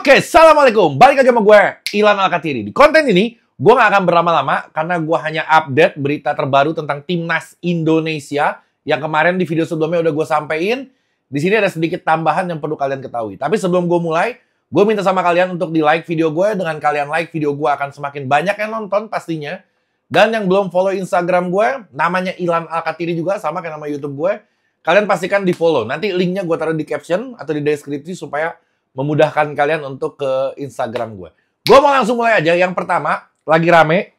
Oke, Assalamualaikum. Balik lagi sama gue, Ilan Alkatiri. Di konten ini, gue gak akan berlama-lama karena gue hanya update berita terbaru tentang Timnas Indonesia yang kemarin di video sebelumnya udah gue sampein. Di sini ada sedikit tambahan yang perlu kalian ketahui. Tapi sebelum gue mulai, gue minta sama kalian untuk di-like video gue. Dengan kalian like, video gue akan semakin banyak yang nonton pastinya. Dan yang belum follow Instagram gue, namanya Ilan Alkatiri juga, sama kayak nama YouTube gue. Kalian pastikan di-follow. Nanti linknya gue taruh di caption atau di deskripsi supaya memudahkan kalian untuk ke Instagram gue. Gue mau langsung mulai aja. Yang pertama, lagi rame,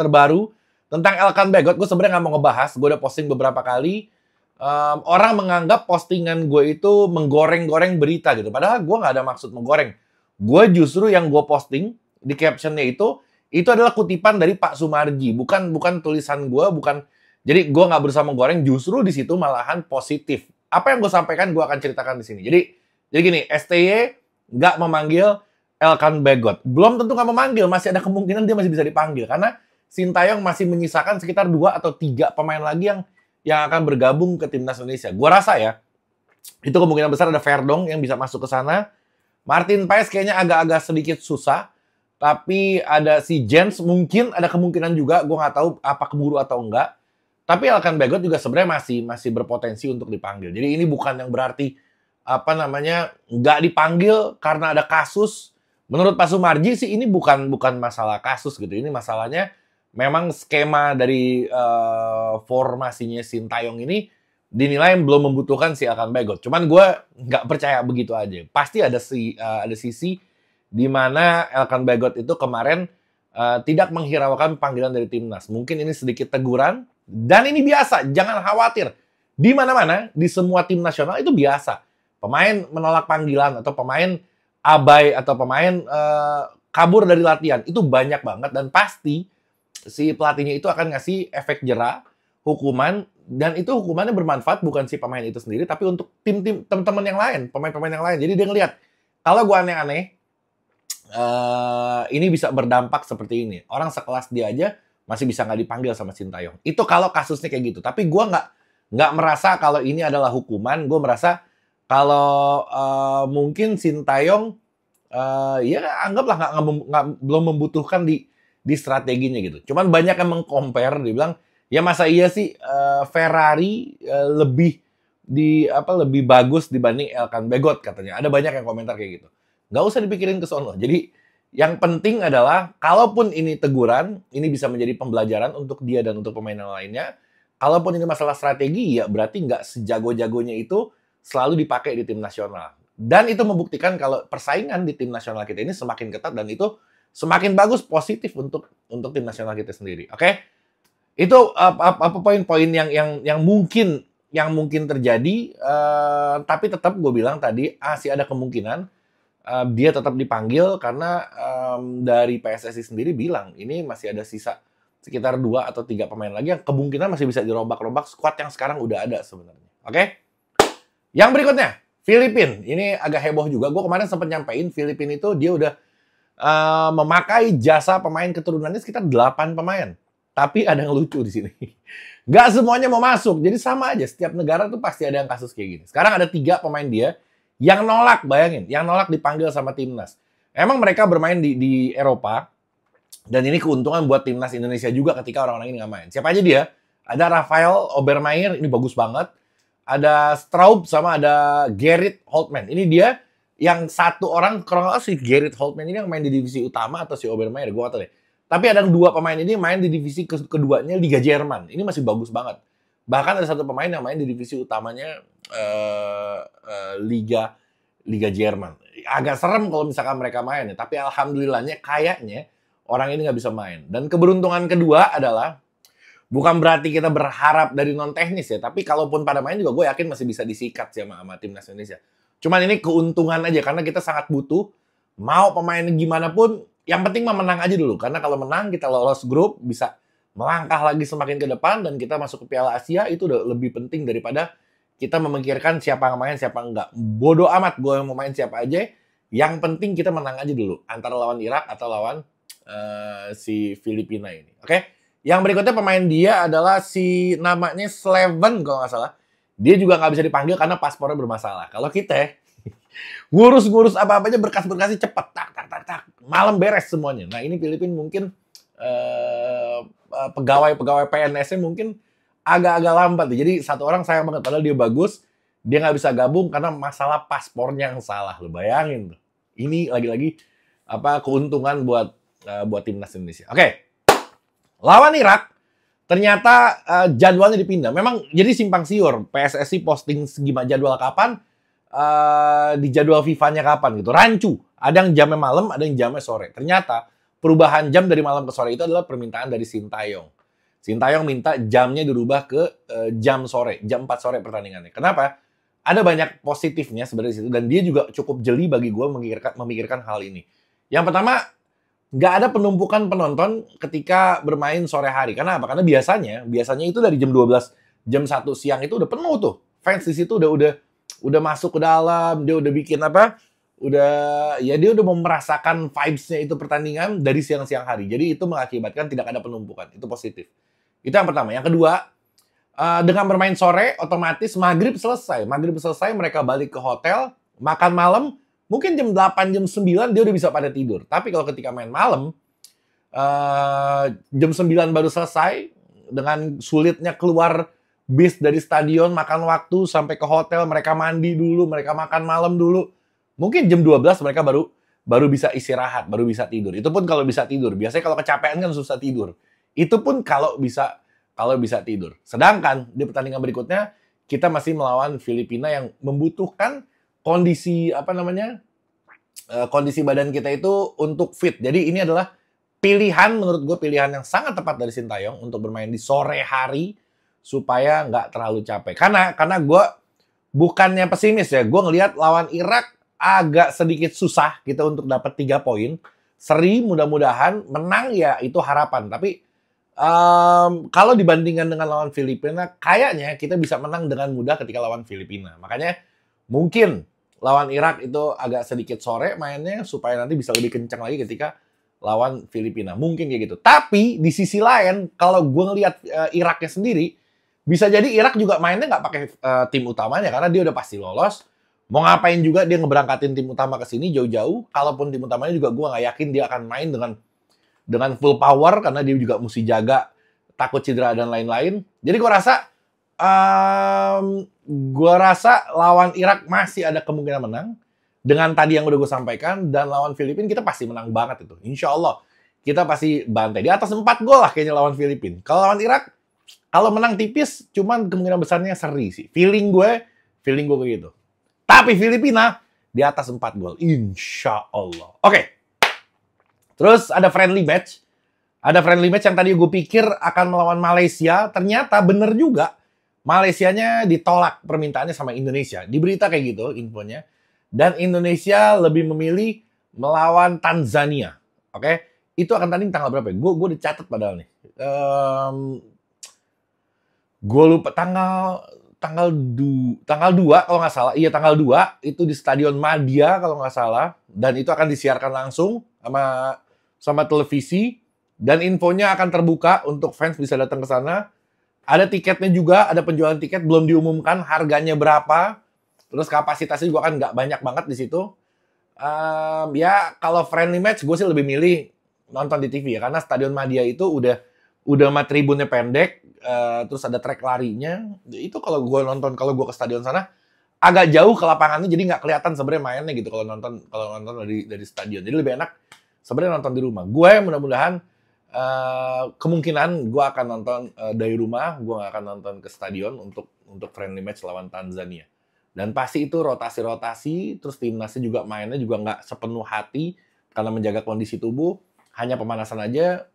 terbaru, tentang Elkan Bagot. Gue sebenarnya nggak mau ngebahas. Gue udah posting beberapa kali. Orang menganggap postingan gue itu menggoreng-goreng berita gitu. Padahal gue nggak ada maksud menggoreng. Gue justru yang gue posting di captionnya itu adalah kutipan dari Pak Sumarji. Bukan tulisan gue, bukan. Jadi gue nggak berusaha menggoreng. Justru di situ malahan positif. Apa yang gue sampaikan gue akan ceritakan di sini. Jadi gini, STY nggak memanggil Elkan Bagot. Belum tentu nggak memanggil, masih ada kemungkinan dia masih bisa dipanggil. Karena Sintayong masih menyisakan sekitar 2 atau 3 pemain lagi yang akan bergabung ke Timnas Indonesia. Gua rasa ya, itu kemungkinan besar ada Verdong yang bisa masuk ke sana. Martin Paes kayaknya agak-agak sedikit susah. Tapi ada si Jens, mungkin ada kemungkinan juga. Gue nggak tahu apa keburu atau enggak. Tapi Elkan Bagot juga sebenarnya masih berpotensi untuk dipanggil. Jadi ini bukan yang berarti nggak dipanggil karena ada kasus. Menurut Pak Sumarji sih ini bukan masalah kasus gitu. Ini masalahnya memang skema dari formasinya Sintayong ini dinilai belum membutuhkan si Elkan Bagot. Cuman gue nggak percaya begitu aja. Pasti ada sisi di mana Elkan Bagot itu kemarin tidak menghiraukan panggilan dari timnas. Mungkin ini sedikit teguran dan ini biasa. Jangan khawatir. Di mana-mana di semua tim nasional itu biasa. Pemain menolak panggilan atau pemain abai atau pemain kabur dari latihan. Itu banyak banget dan pasti si pelatihnya itu akan ngasih efek jera, hukuman, dan itu hukumannya bermanfaat bukan si pemain itu sendiri, tapi untuk tim-tim teman-teman yang lain, pemain-pemain yang lain. Jadi dia ngelihat, kalau gue aneh-aneh, ini bisa berdampak seperti ini. Orang sekelas dia aja masih bisa nggak dipanggil sama Sintayong. Itu kalau kasusnya kayak gitu. Tapi gue nggak merasa kalau ini adalah hukuman. Gue merasa kalau mungkin Sintayong ya anggaplah belum membutuhkan di strateginya gitu. Cuman banyak yang meng-compare, dibilang ya masa iya sih Ferrari lebih bagus dibanding Elkan Bagot katanya. Ada banyak yang komentar kayak gitu. Nggak usah dipikirin ke sono. Jadi yang penting adalah kalaupun ini teguran, ini bisa menjadi pembelajaran untuk dia dan untuk pemain yang lainnya. Kalaupun ini masalah strategi, ya berarti nggak sejago-jagonya itu selalu dipakai di tim nasional. Dan itu membuktikan kalau persaingan di tim nasional kita ini semakin ketat dan itu semakin bagus, positif untuk tim nasional kita sendiri. Oke? Itu apa poin-poin yang mungkin terjadi, tapi tetap gue bilang tadi masih ada kemungkinan dia tetap dipanggil karena dari PSSI sendiri bilang ini masih ada sisa sekitar 2 atau 3 pemain lagi yang kemungkinan masih bisa dirombak-rombak squad yang sekarang udah ada sebenarnya. Oke? Yang berikutnya, Filipina. Ini agak heboh juga. Gue kemarin sempat nyampein Filipina itu dia udah memakai jasa pemain keturunannya sekitar 8 pemain. Tapi ada yang lucu di sini. Nggak semuanya mau masuk. Jadi sama aja. Setiap negara tuh pasti ada yang kasus kayak gini. Sekarang ada 3 pemain dia yang nolak, bayangin. Yang nolak dipanggil sama timnas. Emang mereka bermain di Eropa. Dan ini keuntungan buat timnas Indonesia juga ketika orang-orang ini nggak main. Siapa aja dia? Ada Rafael Obermeier, ini bagus banget. Ada Straub sama ada Gerrit Holtman. Ini dia yang satu orang, kalau nggak si Gerrit Holtman ini yang main di divisi utama atau si Obermeier, gue nggak tahu deh. Tapi ada 2 pemain ini main di divisi keduanya Liga Jerman. Ini masih bagus banget. Bahkan ada 1 pemain yang main di divisi utamanya Liga Jerman. Agak serem kalau misalkan mereka main ya. Tapi alhamdulillahnya kayaknya orang ini nggak bisa main. Dan keberuntungan kedua adalah bukan berarti kita berharap dari non teknis ya. Tapi kalaupun pada main juga gue yakin masih bisa disikat sih sama timnas Indonesia. Cuman ini keuntungan aja karena kita sangat butuh. Mau pemain gimana pun, yang penting mah menang aja dulu. Karena kalau menang kita lolos grup, bisa melangkah lagi semakin ke depan dan kita masuk ke Piala Asia, itu udah lebih penting daripada kita memikirkan siapa yang main, siapa enggak. Bodoh amat gue mau main siapa aja. Yang penting kita menang aja dulu antara lawan Irak atau lawan si Filipina ini. Oke? Yang berikutnya pemain dia adalah si namanya Sleven kalau nggak salah. Dia juga nggak bisa dipanggil karena paspornya bermasalah. Kalau kita Ngurus-ngurus apa-apanya, berkas-berkasnya cepet, tak, tak, tak, tak. Malam beres semuanya. Nah ini Filipina mungkin pegawai-pegawai PNS-nya mungkin agak-agak lambat. Jadi satu orang sayang banget, padahal dia bagus, dia nggak bisa gabung karena masalah paspornya yang salah. Lo bayangin tuh. Ini lagi-lagi keuntungan buat timnas Indonesia. Oke. Lawan Irak, ternyata jadwalnya dipindah. Memang jadi simpang siur. PSSI posting gimana jadwal kapan, di jadwal FIFA-nya kapan gitu. Rancu. Ada yang jamnya malam, ada yang jamnya sore. Ternyata perubahan jam dari malam ke sore itu adalah permintaan dari Sintayong. Sintayong minta jamnya dirubah ke jam sore, jam 4 sore pertandingannya. Kenapa? Ada banyak positifnya sebenarnya di situ, dan dia juga cukup jeli bagi gue memikirkan hal ini. Yang pertama, nggak ada penumpukan penonton ketika bermain sore hari. Karena apa? Karena biasanya itu dari jam 12, jam 1 siang itu udah penuh tuh. Fans di situ udah masuk ke dalam, dia udah bikin dia udah mau merasakan vibes-nya itu pertandingan dari siang-siang hari. Jadi itu mengakibatkan tidak ada penumpukan. Itu positif. Itu yang pertama. Yang kedua, dengan bermain sore, otomatis maghrib selesai. Maghrib selesai, mereka balik ke hotel, makan malam. Mungkin jam 8, jam 9 dia udah bisa pada tidur. Tapi kalau ketika main malam, jam 9 baru selesai, dengan sulitnya keluar bis dari stadion, makan waktu sampai ke hotel, mereka mandi dulu, mereka makan malam dulu. Mungkin jam 12 mereka baru bisa istirahat, baru bisa tidur. Itu pun kalau bisa tidur. Biasanya kalau kecapean kan susah tidur. Itu pun kalau bisa tidur. Sedangkan di pertandingan berikutnya, kita masih melawan Filipina yang membutuhkan kondisi kondisi badan kita itu untuk fit. Jadi ini adalah pilihan, menurut gue pilihan yang sangat tepat dari Sintayong untuk bermain di sore hari supaya nggak terlalu capek. Karena gue bukannya pesimis ya, gue ngelihat lawan Irak agak sedikit susah kita untuk dapat 3 poin. Seri mudah-mudahan, menang ya itu harapan. Tapi kalau dibandingkan dengan lawan Filipina, kayaknya kita bisa menang dengan mudah ketika lawan Filipina. Makanya mungkin lawan Irak itu agak sedikit sore mainnya supaya nanti bisa lebih kencang lagi ketika lawan Filipina. Mungkin kayak gitu. Tapi di sisi lain, kalau gue ngelihat Iraknya sendiri, bisa jadi Irak juga mainnya nggak pakai tim utamanya karena dia udah pasti lolos. Mau ngapain juga dia ngeberangkatin tim utama ke sini jauh-jauh. Kalaupun tim utamanya juga gue nggak yakin dia akan main dengan full power karena dia juga mesti jaga takut cedera dan lain-lain. Jadi gue rasa lawan Irak masih ada kemungkinan menang. Dengan tadi yang udah gue sampaikan, dan lawan Filipina kita pasti menang banget itu. Insya Allah kita pasti bantai. Di atas 4 gol lah kayaknya lawan Filipina. Kalau lawan Irak, kalau menang tipis, cuman kemungkinan besarnya seri sih. Feeling gue kayak gitu. Tapi Filipina di atas 4 gol. Insya Allah. Oke. Terus ada friendly match. Ada friendly match yang tadi gue pikir akan melawan Malaysia. Ternyata bener juga. Malaysianya ditolak permintaannya sama Indonesia. Di berita kayak gitu infonya. Dan Indonesia lebih memilih melawan Tanzania. Oke. Itu akan tanding tanggal berapa ya? Gue udah catat padahal nih. Gue lupa tanggal 2 kalau nggak salah. Iya tanggal 2 itu di Stadion Madia kalau nggak salah. Dan itu akan disiarkan langsung sama televisi. Dan infonya akan terbuka untuk fans bisa datang ke sana. Ada tiketnya juga, ada penjualan tiket belum diumumkan harganya berapa. Terus kapasitasnya juga kan nggak banyak banget di situ. Ya kalau friendly match gue sih lebih milih nonton di TV ya karena Stadion Madia itu udah sama tribunnya pendek, terus ada trek larinya. Itu kalau gue ke stadion sana agak jauh ke lapangannya jadi nggak kelihatan sebenarnya mainnya gitu kalau nonton dari stadion. Jadi lebih enak sebenarnya nonton di rumah. Gue mudah-mudahan kemungkinan gue akan nonton dari rumah, gue nggak akan nonton ke stadion untuk friendly match lawan Tanzania. Dan pasti itu rotasi-rotasi, terus timnasnya juga mainnya juga nggak sepenuh hati karena menjaga kondisi tubuh, hanya pemanasan aja.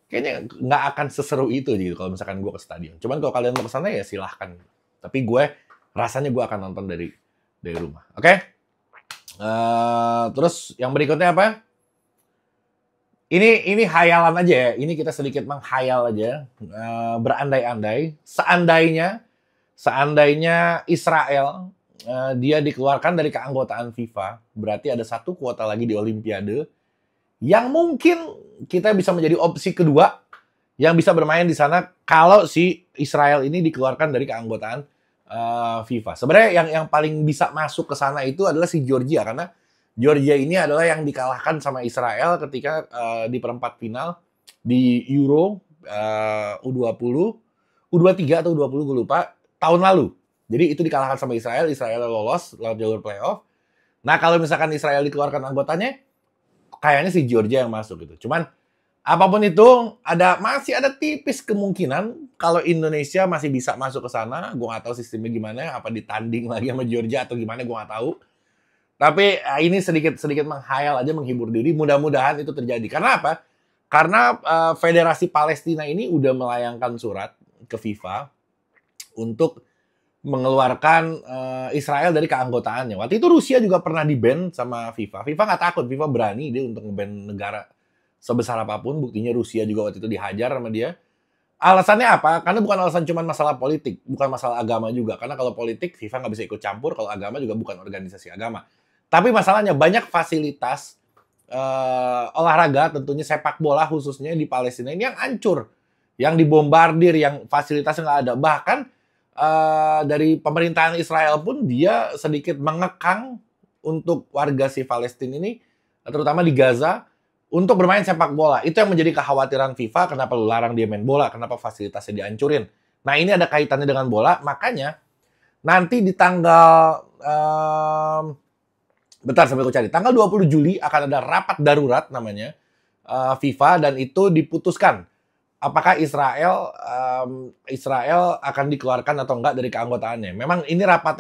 Kayaknya nggak akan seseru itu gitu kalau misalkan gue ke stadion. Cuman kalau kalian mau ke sana ya silahkan. Tapi rasanya gue akan nonton dari rumah. Oke? Terus yang berikutnya apa? Ini hayalan aja ya. Ini kita sedikit menghayal aja. Berandai-andai. Seandainya Israel dia dikeluarkan dari keanggotaan FIFA, berarti ada 1 kuota lagi di Olimpiade yang mungkin kita bisa menjadi opsi kedua yang bisa bermain di sana kalau si Israel ini dikeluarkan dari keanggotaan FIFA. Sebenarnya yang paling bisa masuk ke sana itu adalah si Georgia, karena Georgia ini adalah yang dikalahkan sama Israel ketika di perempat final di Euro U20, U23 atau U20 gue lupa, tahun lalu. Jadi itu dikalahkan sama Israel, Israel lolos lewat jalur playoff. Nah, kalau misalkan Israel dikeluarkan anggotanya, kayaknya si Georgia yang masuk gitu. Cuman apapun itu, masih ada tipis kemungkinan kalau Indonesia masih bisa masuk ke sana. Gue nggak tahu sistemnya gimana, apa ditanding lagi sama Georgia atau gimana, gue nggak tahu. Tapi ini sedikit menghayal aja, menghibur diri. Mudah-mudahan itu terjadi. Karena apa? Karena Federasi Palestina ini udah melayangkan surat ke FIFA untuk mengeluarkan Israel dari keanggotaannya. Waktu itu Rusia juga pernah di-ban sama FIFA. FIFA nggak takut, FIFA berani dia untuk nge-ban negara sebesar apapun. Buktinya Rusia juga waktu itu dihajar sama dia. Alasannya apa? Karena bukan alasan cuma masalah politik, bukan masalah agama juga. Karena kalau politik, FIFA nggak bisa ikut campur, kalau agama juga bukan organisasi agama. Tapi masalahnya banyak fasilitas olahraga, tentunya sepak bola khususnya di Palestina ini yang hancur, yang dibombardir, yang fasilitasnya nggak ada. Bahkan dari pemerintahan Israel pun dia sedikit mengekang untuk warga si Palestina ini, terutama di Gaza, untuk bermain sepak bola. Itu yang menjadi kekhawatiran FIFA, kenapa lu larang dia main bola, kenapa fasilitasnya dihancurin. Nah, ini ada kaitannya dengan bola, makanya nanti di tanggal bentar sampai aku cari. Tanggal 20 Juli akan ada rapat darurat namanya FIFA, dan itu diputuskan apakah Israel akan dikeluarkan atau enggak dari keanggotaannya. Memang ini rapat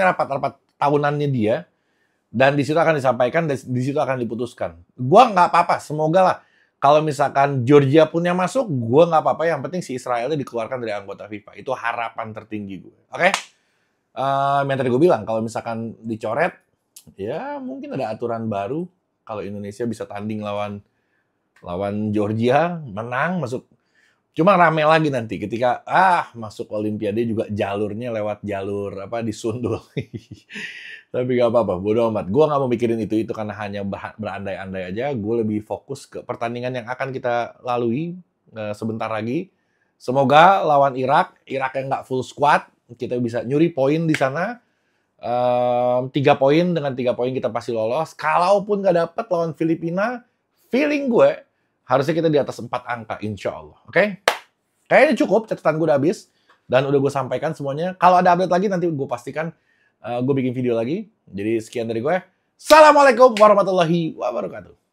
tahunannya dia, dan di situ akan disampaikan, dan di situ akan diputuskan. Gua nggak apa-apa, semoga lah. Kalau misalkan Georgia pun yang masuk, gua nggak apa-apa. Yang penting si Israelnya dikeluarkan dari anggota FIFA. Itu harapan tertinggi gue. Oke? Yang tadi gue bilang, kalau misalkan dicoret, ya mungkin ada aturan baru. Kalau Indonesia bisa tanding lawan Georgia, menang, masuk. Cuma rame lagi nanti ketika masuk Olimpiade juga jalurnya lewat jalur disundul. Tapi gak apa-apa, bodo amat. Gue gak mau mikirin itu karena hanya berandai-andai aja. Gue lebih fokus ke pertandingan yang akan kita lalui sebentar lagi. Semoga lawan Irak yang gak full squad, kita bisa nyuri poin di sana. 3 poin, dengan 3 poin kita pasti lolos. Kalaupun gak dapet lawan Filipina, feeling gue harusnya kita di atas 4 angka, insya Allah. Oke? Kayaknya cukup, catatan gue udah habis. Dan udah gue sampaikan semuanya. Kalau ada update lagi, nanti gue pastikan gue bikin video lagi. Jadi sekian dari gue. Assalamualaikum warahmatullahi wabarakatuh.